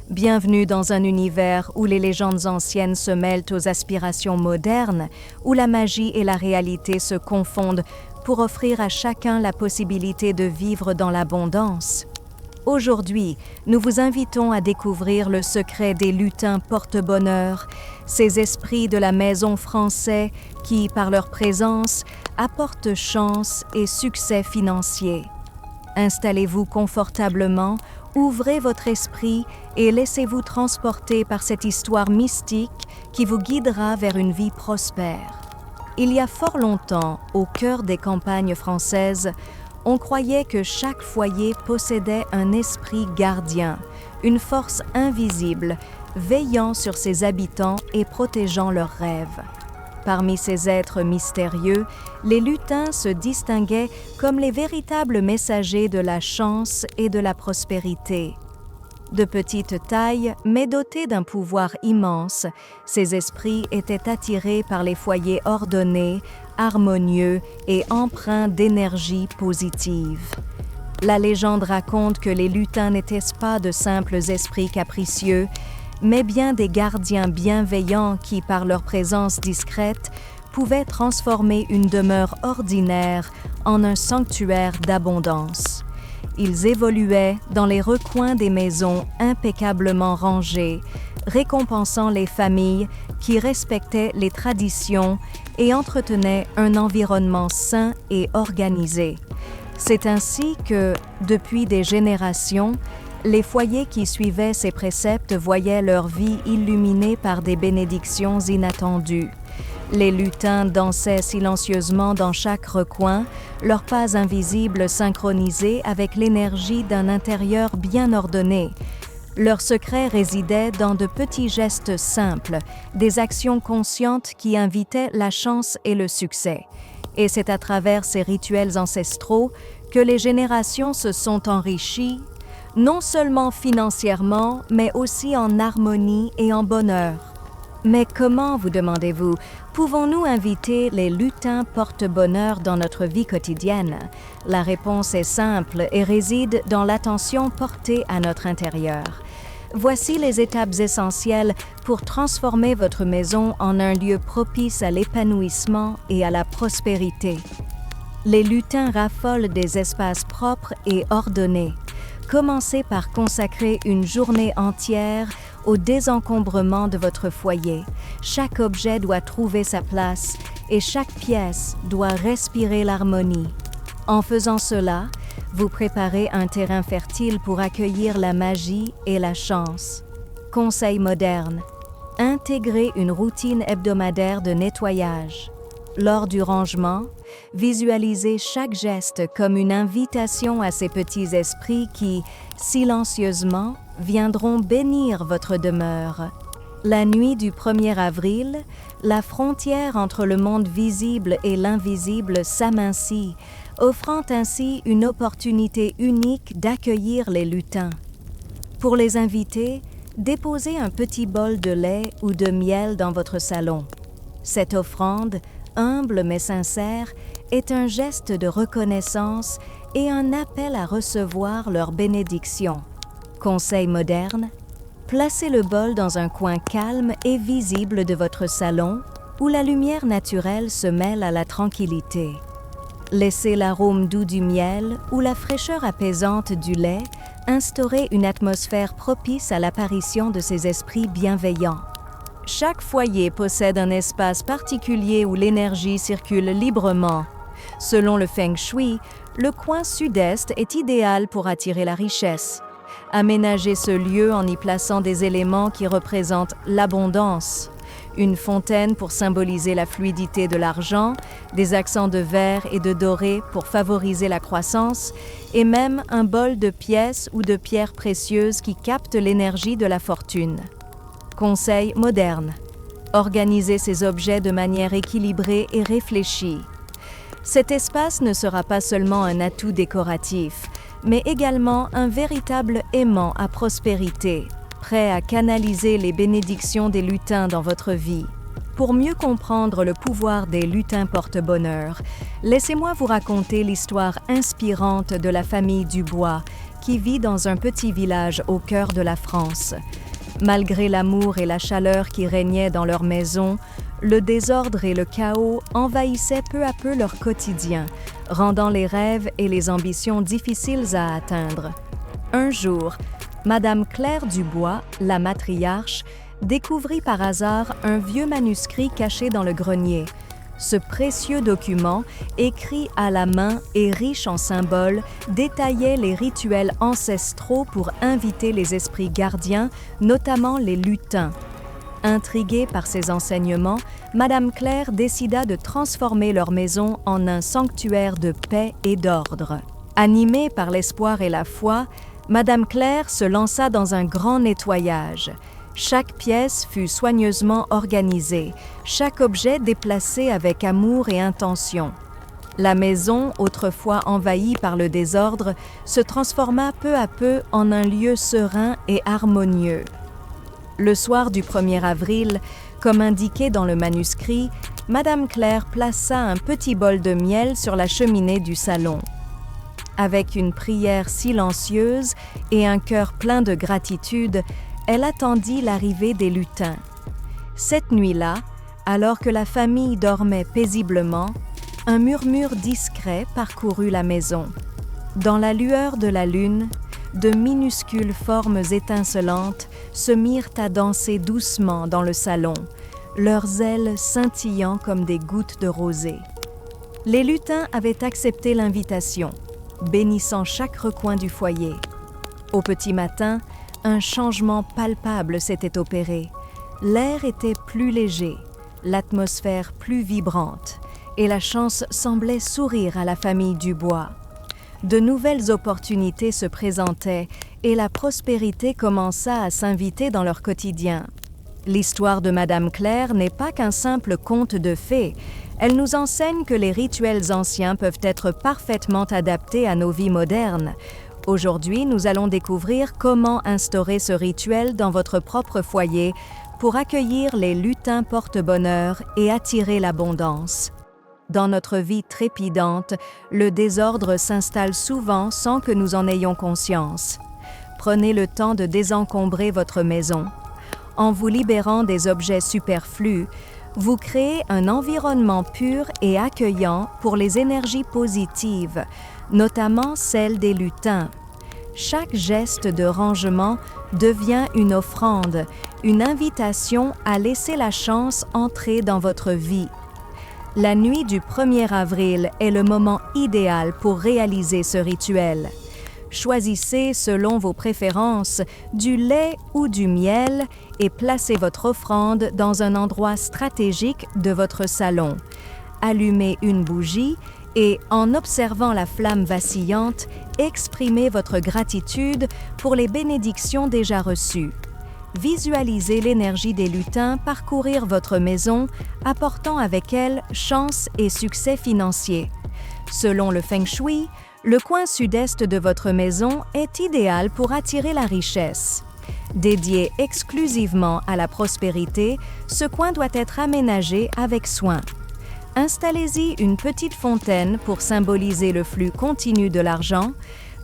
Bienvenue dans un univers où les légendes anciennes se mêlent aux aspirations modernes, où la magie et la réalité se confondent pour offrir à chacun la possibilité de vivre dans l'abondance. Aujourd'hui, nous vous invitons à découvrir le secret des lutins porte-bonheur, ces esprits de la maison français qui, par leur présence, apportent chance et succès financier. Installez-vous confortablement, ouvrez votre esprit et laissez-vous transporter par cette histoire mystique qui vous guidera vers une vie prospère. Il y a fort longtemps, au cœur des campagnes françaises, on croyait que chaque foyer possédait un esprit gardien, une force invisible, veillant sur ses habitants et protégeant leurs rêves. Parmi ces êtres mystérieux, les lutins se distinguaient comme les véritables messagers de la chance et de la prospérité. De petite taille, mais dotés d'un pouvoir immense, ces esprits étaient attirés par les foyers ordonnés, harmonieux et empreints d'énergie positive. La légende raconte que les lutins n'étaient pas de simples esprits capricieux, mais bien des gardiens bienveillants qui, par leur présence discrète, pouvaient transformer une demeure ordinaire en un sanctuaire d'abondance. Ils évoluaient dans les recoins des maisons impeccablement rangées, récompensant les familles qui respectaient les traditions et entretenaient un environnement sain et organisé. C'est ainsi que, depuis des générations, les foyers qui suivaient ces préceptes voyaient leur vie illuminée par des bénédictions inattendues. Les lutins dansaient silencieusement dans chaque recoin, leurs pas invisibles synchronisés avec l'énergie d'un intérieur bien ordonné. Leur secret résidait dans de petits gestes simples, des actions conscientes qui invitaient la chance et le succès. Et c'est à travers ces rituels ancestraux que les générations se sont enrichies, non seulement financièrement, mais aussi en harmonie et en bonheur. Mais comment, vous demandez-vous, pouvons-nous inviter les lutins porte-bonheur dans notre vie quotidienne? La réponse est simple et réside dans l'attention portée à notre intérieur. Voici les étapes essentielles pour transformer votre maison en un lieu propice à l'épanouissement et à la prospérité. Les lutins raffolent des espaces propres et ordonnés. Commencez par consacrer une journée entière au désencombrement de votre foyer. Chaque objet doit trouver sa place et chaque pièce doit respirer l'harmonie. En faisant cela, vous préparez un terrain fertile pour accueillir la magie et la chance. Conseil moderne. Intégrez une routine hebdomadaire de nettoyage. Lors du rangement, visualisez chaque geste comme une invitation à ces petits esprits qui, silencieusement, viendront bénir votre demeure. La nuit du 1er avril, la frontière entre le monde visible et l'invisible s'amincit, offrant ainsi une opportunité unique d'accueillir les lutins. Pour les inviter, déposez un petit bol de lait ou de miel dans votre salon. Cette offrande, humble mais sincère, est un geste de reconnaissance et un appel à recevoir leur bénédiction. Conseil moderne, placez le bol dans un coin calme et visible de votre salon où la lumière naturelle se mêle à la tranquillité. Laissez l'arôme doux du miel ou la fraîcheur apaisante du lait instaurer une atmosphère propice à l'apparition de ces esprits bienveillants. Chaque foyer possède un espace particulier où l'énergie circule librement. Selon le Feng Shui, le coin sud-est est idéal pour attirer la richesse. Aménagez ce lieu en y plaçant des éléments qui représentent l'abondance. Une fontaine pour symboliser la fluidité de l'argent, des accents de vert et de doré pour favoriser la croissance, et même un bol de pièces ou de pierres précieuses qui captent l'énergie de la fortune. Conseil moderne. Organisez ces objets de manière équilibrée et réfléchie. Cet espace ne sera pas seulement un atout décoratif, mais également un véritable aimant à prospérité, prêt à canaliser les bénédictions des lutins dans votre vie. Pour mieux comprendre le pouvoir des lutins porte-bonheur, laissez-moi vous raconter l'histoire inspirante de la famille Dubois, qui vit dans un petit village au cœur de la France. Malgré l'amour et la chaleur qui régnaient dans leur maison, le désordre et le chaos envahissaient peu à peu leur quotidien, rendant les rêves et les ambitions difficiles à atteindre. Un jour, Madame Claire Dubois, la matriarche, découvrit par hasard un vieux manuscrit caché dans le grenier. Ce précieux document, écrit à la main et riche en symboles, détaillait les rituels ancestraux pour inviter les esprits gardiens, notamment les lutins. Intriguée par ces enseignements, Madame Claire décida de transformer leur maison en un sanctuaire de paix et d'ordre. Animée par l'espoir et la foi, Madame Claire se lança dans un grand nettoyage. Chaque pièce fut soigneusement organisée, chaque objet déplacé avec amour et intention. La maison, autrefois envahie par le désordre, se transforma peu à peu en un lieu serein et harmonieux. Le soir du 1er avril, comme indiqué dans le manuscrit, Madame Claire plaça un petit bol de miel sur la cheminée du salon. Avec une prière silencieuse et un cœur plein de gratitude, elle attendit l'arrivée des lutins. Cette nuit-là, alors que la famille dormait paisiblement, un murmure discret parcourut la maison. Dans la lueur de la lune, de minuscules formes étincelantes se mirent à danser doucement dans le salon, leurs ailes scintillant comme des gouttes de rosée. Les lutins avaient accepté l'invitation, bénissant chaque recoin du foyer. Au petit matin, un changement palpable s'était opéré. L'air était plus léger, l'atmosphère plus vibrante, et la chance semblait sourire à la famille Dubois. De nouvelles opportunités se présentaient et la prospérité commença à s'inviter dans leur quotidien. L'histoire de Madame Claire n'est pas qu'un simple conte de fées. Elle nous enseigne que les rituels anciens peuvent être parfaitement adaptés à nos vies modernes. Aujourd'hui, nous allons découvrir comment instaurer ce rituel dans votre propre foyer pour accueillir les lutins porte-bonheur et attirer l'abondance. Dans notre vie trépidante, le désordre s'installe souvent sans que nous en ayons conscience. Prenez le temps de désencombrer votre maison. En vous libérant des objets superflus, vous créez un environnement pur et accueillant pour les énergies positives, notamment celles des lutins. Chaque geste de rangement devient une offrande, une invitation à laisser la chance entrer dans votre vie. La nuit du 1er avril est le moment idéal pour réaliser ce rituel. Choisissez, selon vos préférences, du lait ou du miel et placez votre offrande dans un endroit stratégique de votre salon. Allumez une bougie et, en observant la flamme vacillante, exprimez votre gratitude pour les bénédictions déjà reçues. Visualisez l'énergie des lutins parcourir votre maison, apportant avec elle chance et succès financier. Selon le Feng Shui, le coin sud-est de votre maison est idéal pour attirer la richesse. Dédié exclusivement à la prospérité, ce coin doit être aménagé avec soin. Installez-y une petite fontaine pour symboliser le flux continu de l'argent,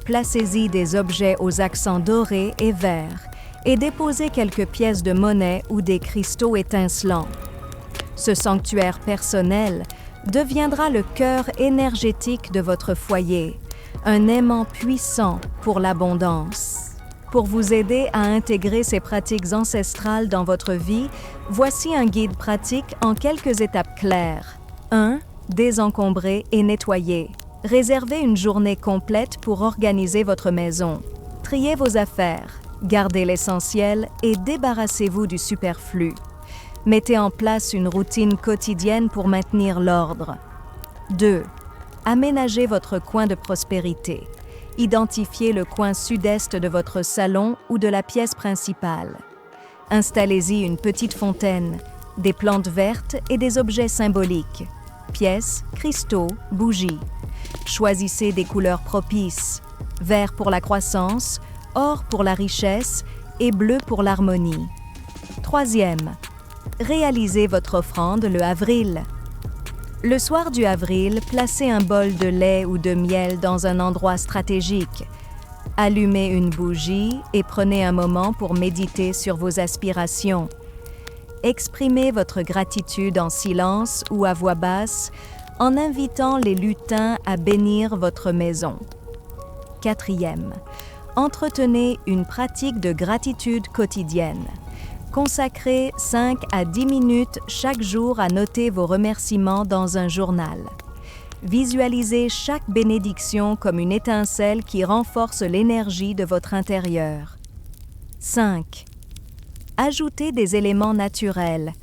placez-y des objets aux accents dorés et verts, et déposez quelques pièces de monnaie ou des cristaux étincelants. Ce sanctuaire personnel deviendra le cœur énergétique de votre foyer, un aimant puissant pour l'abondance. Pour vous aider à intégrer ces pratiques ancestrales dans votre vie, voici un guide pratique en quelques étapes claires. 1. Désencombrer et nettoyer. Réservez une journée complète pour organiser votre maison. Triez vos affaires, gardez l'essentiel et débarrassez-vous du superflu. Mettez en place une routine quotidienne pour maintenir l'ordre. 2. Aménagez votre coin de prospérité. Identifiez le coin sud-est de votre salon ou de la pièce principale. Installez-y une petite fontaine, des plantes vertes et des objets symboliques. Pièces, cristaux, bougies. Choisissez des couleurs propices. Vert pour la croissance, or pour la richesse et bleu pour l'harmonie. 3. Réalisez votre offrande le avril. Le soir du avril, placez un bol de lait ou de miel dans un endroit stratégique. Allumez une bougie et prenez un moment pour méditer sur vos aspirations. Exprimez votre gratitude en silence ou à voix basse en invitant les lutins à bénir votre maison. 4e, entretenez une pratique de gratitude quotidienne. Consacrez 5 à 10 minutes chaque jour à noter vos remerciements dans un journal. Visualisez chaque bénédiction comme une étincelle qui renforce l'énergie de votre intérieur. 5. Ajoutez des éléments naturels.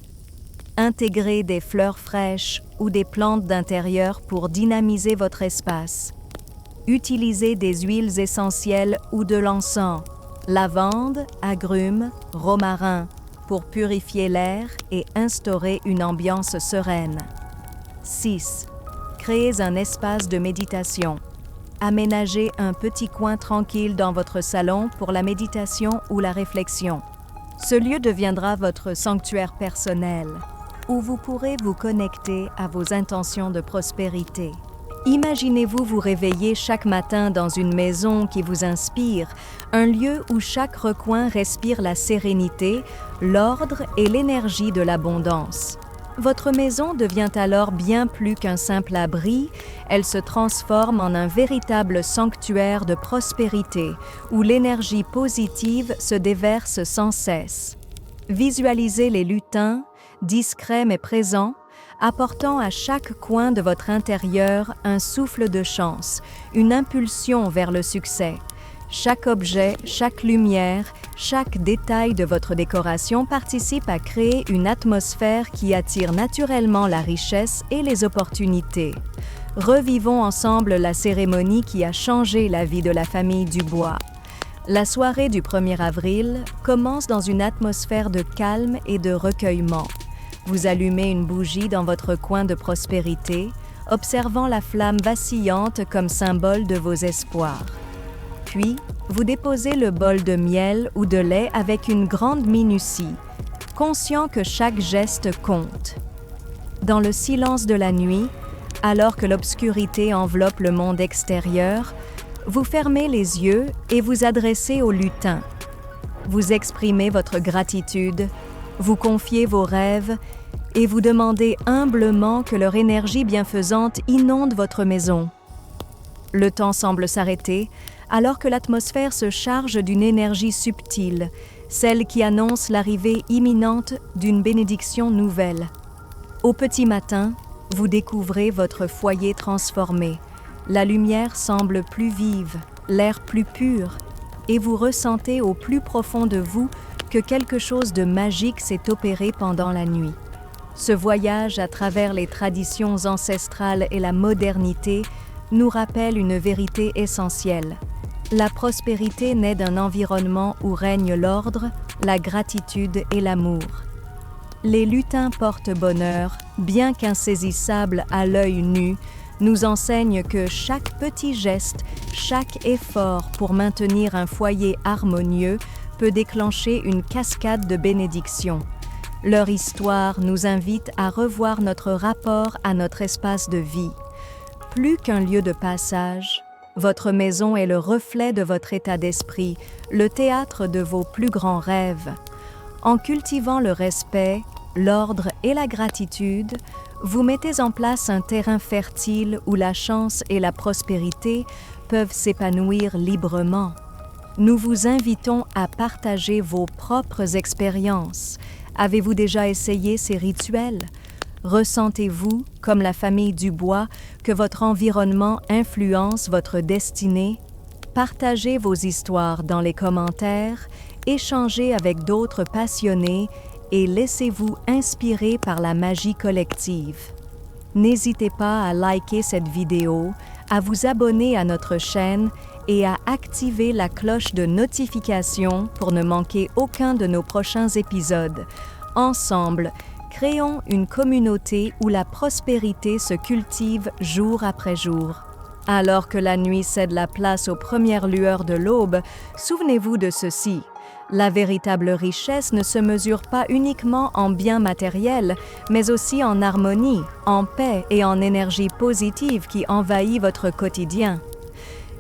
Intégrez des fleurs fraîches ou des plantes d'intérieur pour dynamiser votre espace. Utilisez des huiles essentielles ou de l'encens, lavande, agrumes, romarin, pour purifier l'air et instaurer une ambiance sereine. 6. Créez un espace de méditation. Aménagez un petit coin tranquille dans votre salon pour la méditation ou la réflexion. Ce lieu deviendra votre sanctuaire personnel, où vous pourrez vous connecter à vos intentions de prospérité. Imaginez-vous vous réveiller chaque matin dans une maison qui vous inspire, un lieu où chaque recoin respire la sérénité, l'ordre et l'énergie de l'abondance. Votre maison devient alors bien plus qu'un simple abri, elle se transforme en un véritable sanctuaire de prospérité, où l'énergie positive se déverse sans cesse. Visualisez les lutins, discrets mais présents, apportant à chaque coin de votre intérieur un souffle de chance, une impulsion vers le succès. Chaque objet, chaque lumière, chaque détail de votre décoration participe à créer une atmosphère qui attire naturellement la richesse et les opportunités. Revivons ensemble la cérémonie qui a changé la vie de la famille Dubois. La soirée du 1er avril commence dans une atmosphère de calme et de recueillement. Vous allumez une bougie dans votre coin de prospérité, observant la flamme vacillante comme symbole de vos espoirs. Puis, vous déposez le bol de miel ou de lait avec une grande minutie, conscient que chaque geste compte. Dans le silence de la nuit, alors que l'obscurité enveloppe le monde extérieur, vous fermez les yeux et vous adressez au lutin. Vous exprimez votre gratitude, vous confiez vos rêves et vous demandez humblement que leur énergie bienfaisante inonde votre maison. Le temps semble s'arrêter alors que l'atmosphère se charge d'une énergie subtile, celle qui annonce l'arrivée imminente d'une bénédiction nouvelle. Au petit matin, vous découvrez votre foyer transformé. La lumière semble plus vive, l'air plus pur, et vous ressentez au plus profond de vous que quelque chose de magique s'est opéré pendant la nuit. Ce voyage à travers les traditions ancestrales et la modernité nous rappelle une vérité essentielle. La prospérité naît d'un environnement où règne l'ordre, la gratitude et l'amour. Les lutins porte-bonheur, bien qu'insaisissables à l'œil nu, nous enseignent que chaque petit geste, chaque effort pour maintenir un foyer harmonieux peut déclencher une cascade de bénédictions. Leur histoire nous invite à revoir notre rapport à notre espace de vie. Plus qu'un lieu de passage, votre maison est le reflet de votre état d'esprit, le théâtre de vos plus grands rêves. En cultivant le respect, l'ordre et la gratitude, vous mettez en place un terrain fertile où la chance et la prospérité peuvent s'épanouir librement. Nous vous invitons à partager vos propres expériences. Avez-vous déjà essayé ces rituels? Ressentez-vous, comme la famille Dubois, que votre environnement influence votre destinée? Partagez vos histoires dans les commentaires, échangez avec d'autres passionnés et laissez-vous inspirer par la magie collective. N'hésitez pas à liker cette vidéo, à vous abonner à notre chaîne et à activer la cloche de notification pour ne manquer aucun de nos prochains épisodes. Ensemble, créons une communauté où la prospérité se cultive jour après jour. Alors que la nuit cède la place aux premières lueurs de l'aube, souvenez-vous de ceci. La véritable richesse ne se mesure pas uniquement en biens matériels, mais aussi en harmonie, en paix et en énergie positive qui envahit votre quotidien.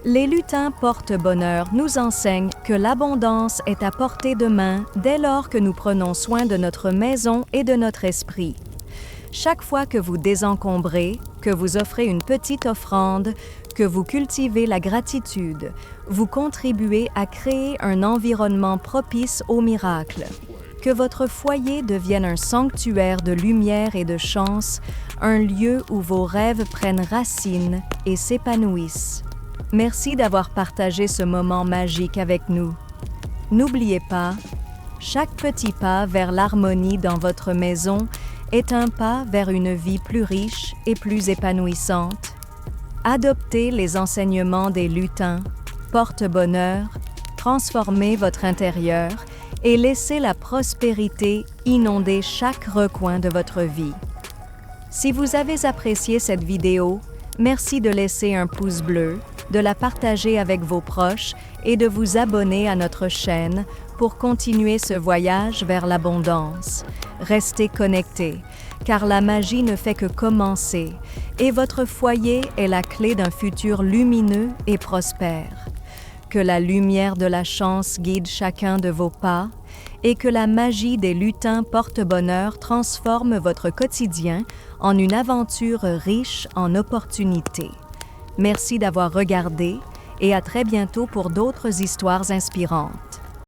Les lutins porte-bonheur nous enseignent que l'abondance est à portée de main dès lors que nous prenons soin de notre maison et de notre esprit. Chaque fois que vous désencombrez, que vous offrez une petite offrande, que vous cultivez la gratitude, vous contribuez à créer un environnement propice aux miracles. Que votre foyer devienne un sanctuaire de lumière et de chance, un lieu où vos rêves prennent racine et s'épanouissent. Merci d'avoir partagé ce moment magique avec nous. N'oubliez pas, chaque petit pas vers l'harmonie dans votre maison est un pas vers une vie plus riche et plus épanouissante. Adoptez les enseignements des lutins, porte-bonheur, transformez votre intérieur et laissez la prospérité inonder chaque recoin de votre vie. Si vous avez apprécié cette vidéo, merci de laisser un pouce bleu, de la partager avec vos proches et de vous abonner à notre chaîne pour continuer ce voyage vers l'abondance. Restez connectés, car la magie ne fait que commencer et votre foyer est la clé d'un futur lumineux et prospère. Que la lumière de la chance guide chacun de vos pas et que la magie des lutins porte-bonheur transforme votre quotidien en une aventure riche en opportunités. Merci d'avoir regardé et à très bientôt pour d'autres histoires inspirantes.